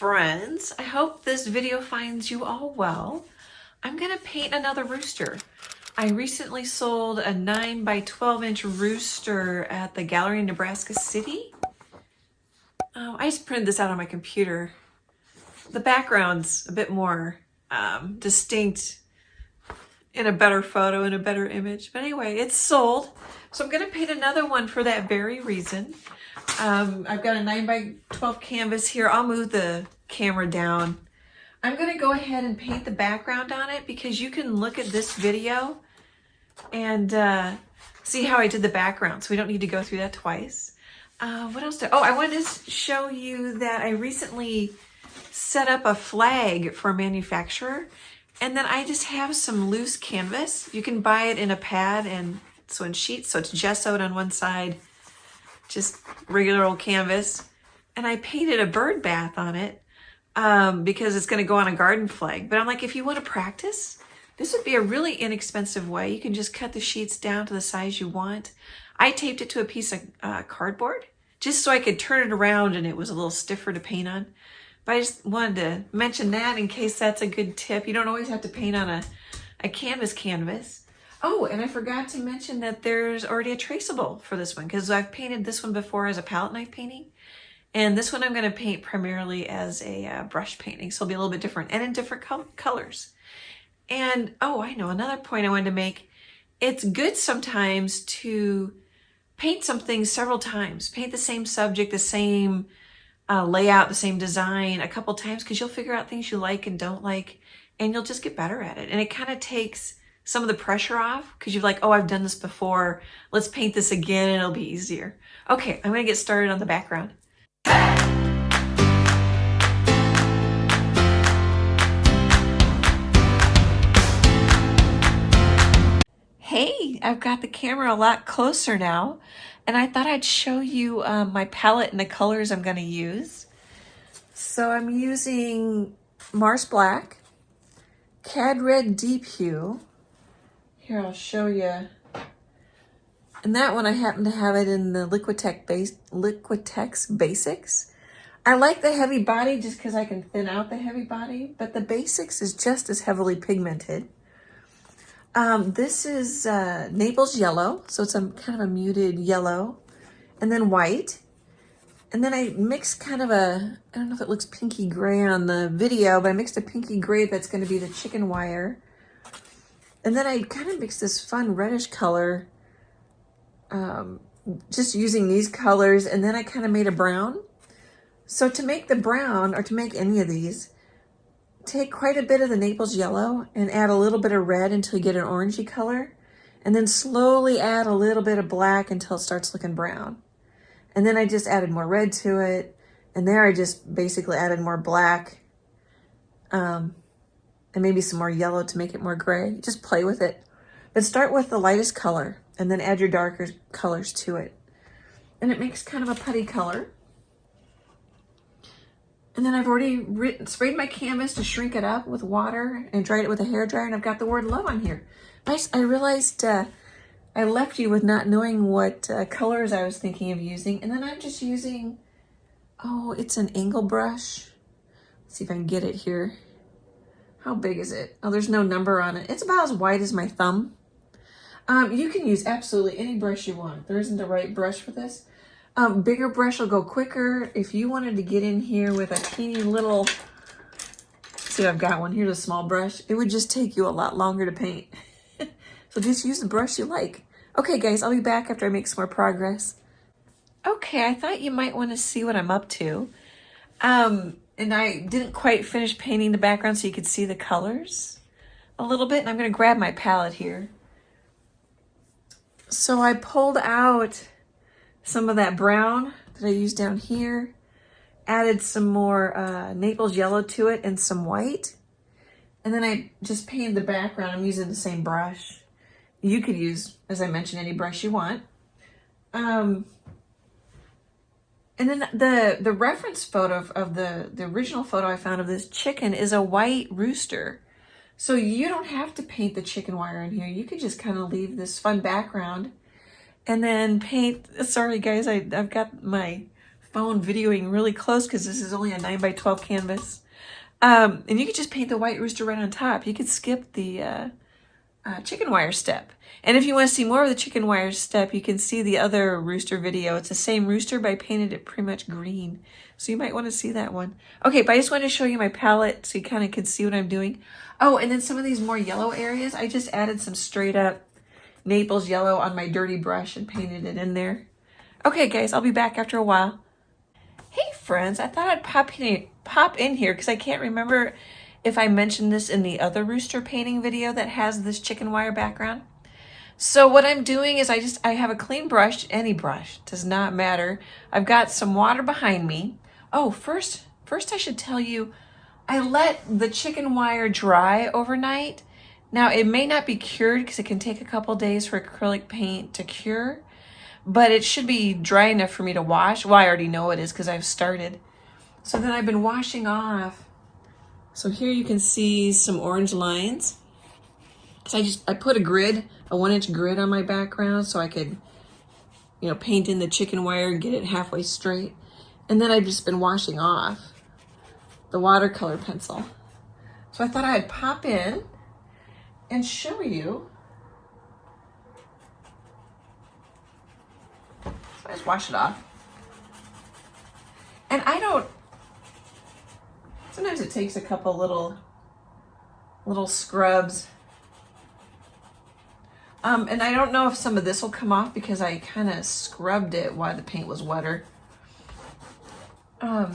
friends. I hope this video finds you all well. I'm gonna paint another rooster. I recently sold a 9 by 12 inch rooster at the gallery in Nebraska City. I just printed this out on my computer. The background's a bit more distinct in a better photo, in a better image. But anyway, it's sold. So I'm gonna paint another one for that very reason. I've got a 9 by 12 canvas here. I'll move the camera down. I'm gonna go ahead and paint the background on it because you can look at this video and see how I did the background. So we don't need to go through that twice. What else I wanted to show you that I recently set up a flag for a manufacturer, and then I just have some loose canvas. You can buy it in a pad and so in sheets, so it's gessoed on one side, just regular old canvas. And I painted a bird bath on it because it's gonna go on a garden flag. But I'm like, if you wanna practice, this would be a really inexpensive way. You can just cut the sheets down to the size you want. I taped it to a piece of cardboard just so I could turn it around and it was a little stiffer to paint on. But I just wanted to mention that in case that's a good tip. You don't always have to paint on a canvas. Oh, and I forgot to mention that there's already a traceable for this one because I've painted this one before as a palette knife painting. And this one I'm going to paint primarily as a brush painting. So it'll be a little bit different and in different colors. And, oh, I know another point I wanted to make. It's good sometimes to paint something several times. Paint the same subject, the same layout, the same design a couple times because you'll figure out things you like and don't like, and you'll just get better at it. And it kind of takes some of the pressure off because you're like, oh, I've done this before. Let's paint this again and it'll be easier. Okay, I'm going to get started on the background. Hey, I've got the camera a lot closer now, and I thought I'd show you my palette and the colors I'm going to use. So I'm using Mars Black, Cad Red Deep Hue. Here, I'll show you. And that one, I happen to have it in the Liquitex Basics. I like the heavy body just because I can thin out the heavy body, but the Basics is just as heavily pigmented. This is Naples Yellow, so it's a kind of a muted yellow, and then white. And then I mixed kind of I don't know if it looks pinky gray on the video, but I mixed a pinky gray that's going to be the chicken wire. And then I kind of mixed this fun reddish color, just using these colors, and then I kind of made a brown. So to make the brown, or to make any of these, take quite a bit of the Naples Yellow and add a little bit of red until you get an orangey color, and then slowly add a little bit of black until it starts looking brown. And then I just added more red to it, and there I just basically added more black, and maybe some more yellow to make it more gray. Just play with it. But start with the lightest color and then add your darker colors to it. And it makes kind of a putty color. And then I've already sprayed my canvas to shrink it up with water and dried it with a hairdryer, and I've got the word love on here. I realized I left you with not knowing what colors I was thinking of using. And then I'm just using, it's an angle brush. Let's see if I can get it here. How big is it? Oh, there's no number on it. It's about as wide as my thumb. You can use absolutely any brush you want. There isn't a right brush for this. Bigger brush will go quicker. If you wanted to get in here with a teeny little, see, I've got one. Here's a small brush. It would just take you a lot longer to paint. So just use the brush you like. Okay, guys, I'll be back after I make some more progress. Okay, I thought you might want to see what I'm up to. And I didn't quite finish painting the background so you could see the colors a little bit. And I'm going to grab my palette here. So I pulled out some of that brown that I used down here, added some more Naples Yellow to it and some white. And then I just painted the background. I'm using the same brush. You could use, as I mentioned, any brush you want. And then the reference photo of the original photo I found of this chicken is a white rooster. So you don't have to paint the chicken wire in here. You could just kind of leave this fun background and then paint. Sorry guys, I've got my phone videoing really close because this is only a 9 by 12 canvas. And you could just paint the white rooster right on top. You could skip the chicken wire step. And if you want to see more of the chicken wire step, you can see the other rooster video. It's the same rooster, but I painted it pretty much green. So you might want to see that one. Okay, but I just wanted to show you my palette so you kind of can see what I'm doing. Oh, and then some of these more yellow areas, I just added some straight up Naples yellow on my dirty brush and painted it in there. Okay, guys, I'll be back after a while. Hey, friends, I thought I'd pop in here because I can't remember if I mentioned this in the other rooster painting video that has this chicken wire background. So what I'm doing is I have a clean brush, any brush, does not matter. I've got some water behind me. Oh, first I should tell you, I let the chicken wire dry overnight. Now it may not be cured because it can take a couple days for acrylic paint to cure, but it should be dry enough for me to wash. Well, I already know it is because I've started. So then I've been washing off. So here you can see some orange lines. Because I put a 1-inch grid on my background so I could, paint in the chicken wire and get it halfway straight. And then I've just been washing off the watercolor pencil. So I thought I'd pop in and show you. So I just wash it off. And sometimes it takes a couple little scrubs. And I don't know if some of this will come off because I kind of scrubbed it while the paint was wetter. I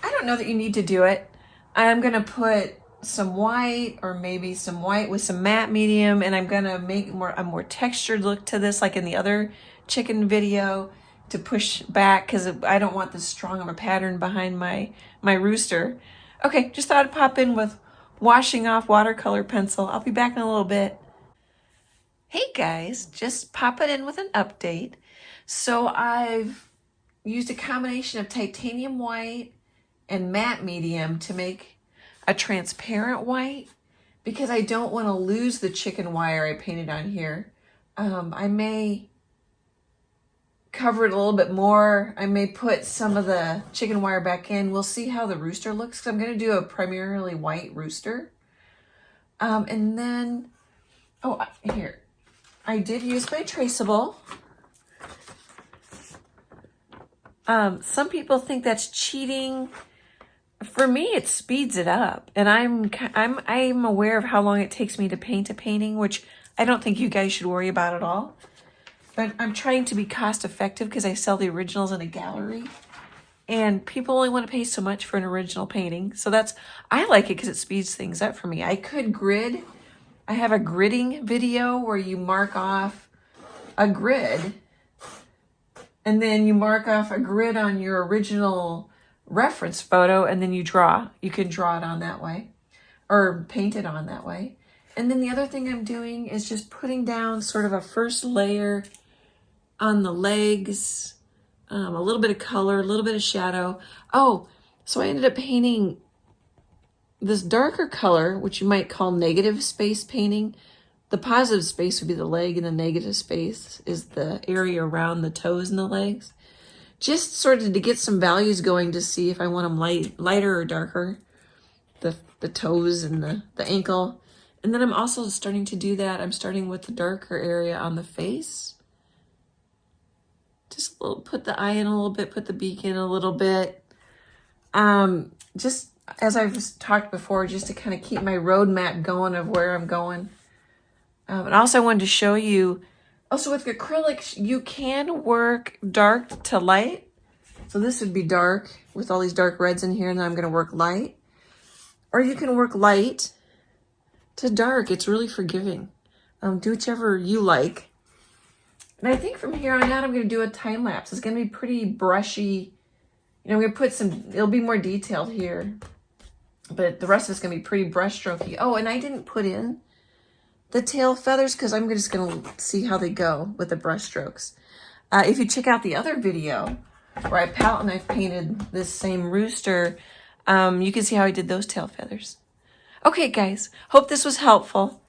don't know that you need to do it. I'm going to put some white or maybe some white with some matte medium, and I'm going to make a more textured look to this like in the other chicken video to push back because I don't want this strong of a pattern behind my rooster. Okay, just thought I'd pop in with washing off watercolor pencil. I'll be back in a little bit. Hey guys, just popping in with an update. So I've used a combination of titanium white and matte medium to make a transparent white because I don't want to lose the chicken wire I painted on here. I may cover it a little bit more. I may put some of the chicken wire back in. We'll see how the rooster looks because I'm going to do a primarily white rooster. And then, here, I did use my traceable. Some people think that's cheating. For me, it speeds it up. And I'm aware of how long it takes me to paint a painting, which I don't think you guys should worry about at all. But I'm trying to be cost effective because I sell the originals in a gallery. And people only want to pay so much for an original painting. So I like it because it speeds things up for me. I could grid. I have a gridding video where you mark off a grid. And then you mark off a grid on your original reference photo. And then you draw. You can draw it on that way. Or paint it on that way. And then the other thing I'm doing is just putting down sort of a first layer on the legs, a little bit of color, a little bit of shadow. Oh, so I ended up painting this darker color, which you might call negative space painting. The positive space would be the leg, and the negative space is the area around the toes and the legs. Just sort of to get some values going to see if I want them lighter or darker, the toes and the ankle. And then I'm also starting to do that. I'm starting with the darker area on the face. Just put the eye in a little bit, put the beak in a little bit. Just as I've talked before, just to kind of keep my roadmap going of where I'm going. And also I wanted to show you, also with acrylics, you can work dark to light. So this would be dark with all these dark reds in here, and then I'm going to work light. Or you can work light to dark. It's really forgiving. Do whichever you like. And I think from here on out, I'm going to do a time lapse. It's going to be pretty brushy. I'm going to put it'll be more detailed here. But the rest of it's going to be pretty brush strokey. Oh, and I didn't put in the tail feathers because I'm just going to see how they go with the brush strokes. If you check out the other video where I palette and I've painted this same rooster, you can see how I did those tail feathers. Okay, guys, hope this was helpful.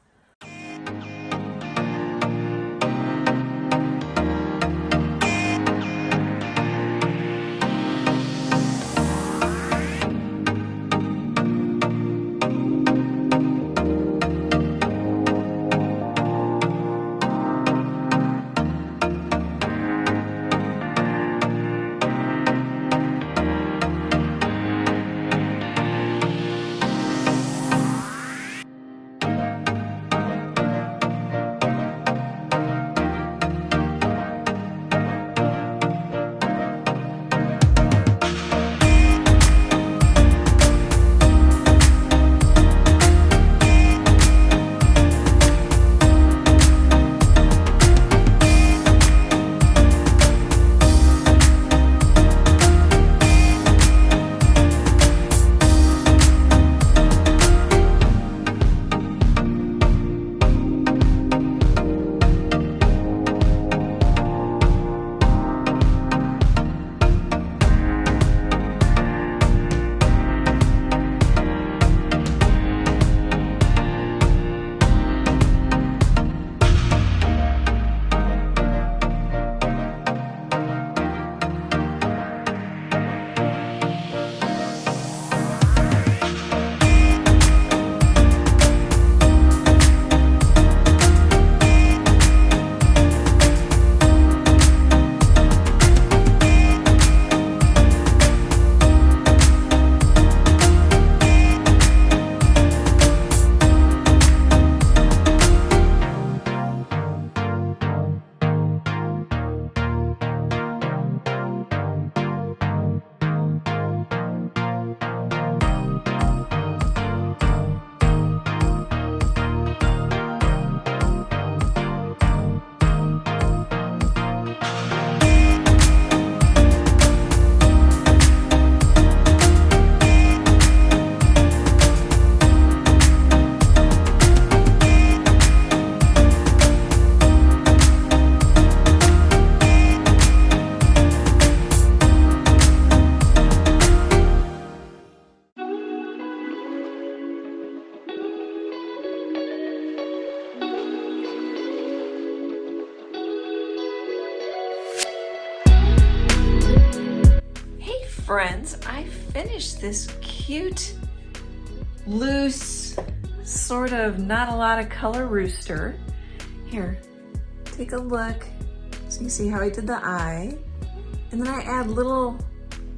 friends, I finished this cute, loose, sort of not a lot of color rooster. Here, take a look. So you see how I did the eye. And then I add little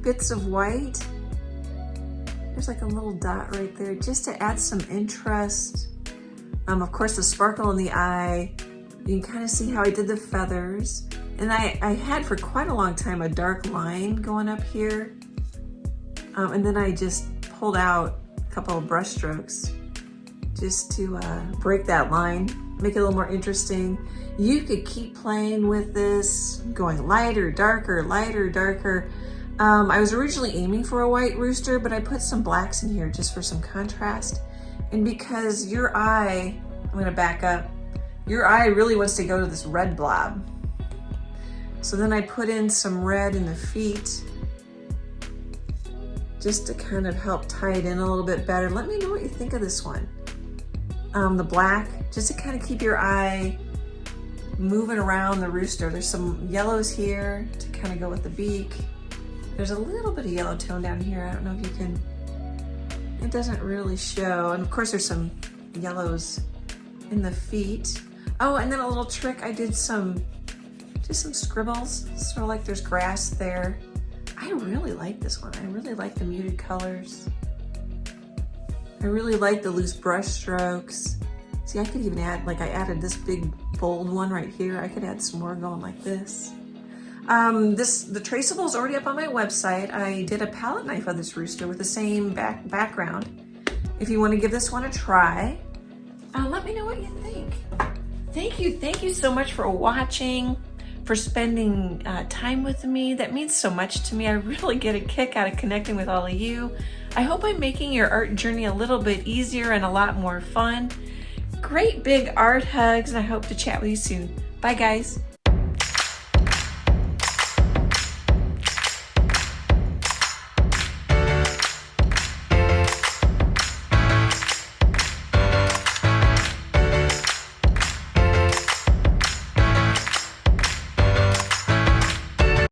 bits of white. There's like a little dot right there just to add some interest. Of course, the sparkle in the eye. You can kind of see how I did the feathers. And I had for quite a long time a dark line going up here. And then I just pulled out a couple of brush strokes just to break that line, make it a little more interesting. You could keep playing with this, going lighter, darker, lighter, darker. I was originally aiming for a white rooster, but I put some blacks in here just for some contrast. And because your eye, I'm gonna back up, your eye really wants to go to this red blob. So then I put in some red in the feet just to kind of help tie it in a little bit better. Let me know what you think of this one. The black, just to kind of keep your eye moving around the rooster. There's some yellows here to kind of go with the beak. There's a little bit of yellow tone down here. I don't know if you can, it doesn't really show. And of course there's some yellows in the feet. Oh, and then a little trick, I did just some scribbles, sort of like there's grass there. I really like this one. I really like the muted colors. I really like the loose brush strokes. See, I could even add, like I added this big bold one right here. I could add some more going like this. The traceable is already up on my website. I did a palette knife of this rooster with the same background. If you want to give this one a try, let me know what you think. Thank you so much for watching, for spending time with me. That means so much to me. I really get a kick out of connecting with all of you. I hope I'm making your art journey a little bit easier and a lot more fun. Great big art hugs, and I hope to chat with you soon. Bye guys.